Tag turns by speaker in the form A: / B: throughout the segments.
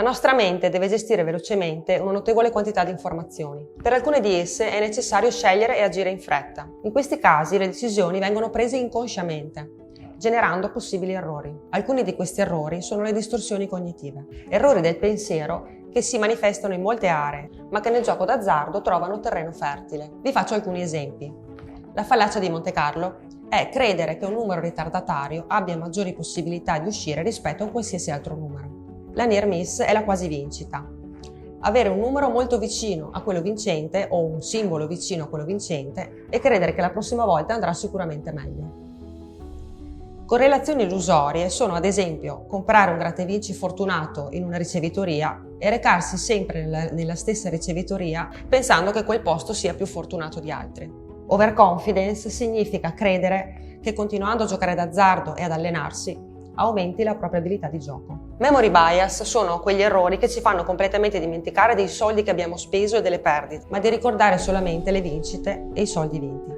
A: nostra mente deve gestire velocemente una notevole quantità di informazioni. Per alcune di esse è necessario scegliere e agire in fretta. In questi casi le decisioni vengono prese inconsciamente, generando possibili errori. Alcuni di questi errori sono le distorsioni cognitive, errori del pensiero che si manifestano in molte aree, ma che nel gioco d'azzardo trovano terreno fertile. Vi faccio alcuni esempi. La fallacia di Monte Carlo è credere che un numero ritardatario abbia maggiori possibilità di uscire rispetto a un qualsiasi altro numero. La near miss è la quasi vincita. Avere un numero molto vicino a quello vincente o un simbolo vicino a quello vincente e credere che la prossima volta andrà sicuramente meglio. Correlazioni illusorie sono ad esempio comprare un gratta e vinci fortunato in una ricevitoria e recarsi sempre nella stessa ricevitoria pensando che quel posto sia più fortunato di altri. Overconfidence significa credere che continuando a giocare d'azzardo e ad allenarsi aumenti la propria abilità di gioco. Memory bias sono quegli errori che ci fanno completamente dimenticare dei soldi che abbiamo speso e delle perdite, ma di ricordare solamente le vincite e i soldi vinti.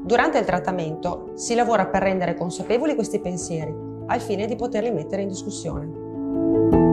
A: Durante il trattamento si lavora per rendere consapevoli questi pensieri, al fine di poterli mettere in discussione.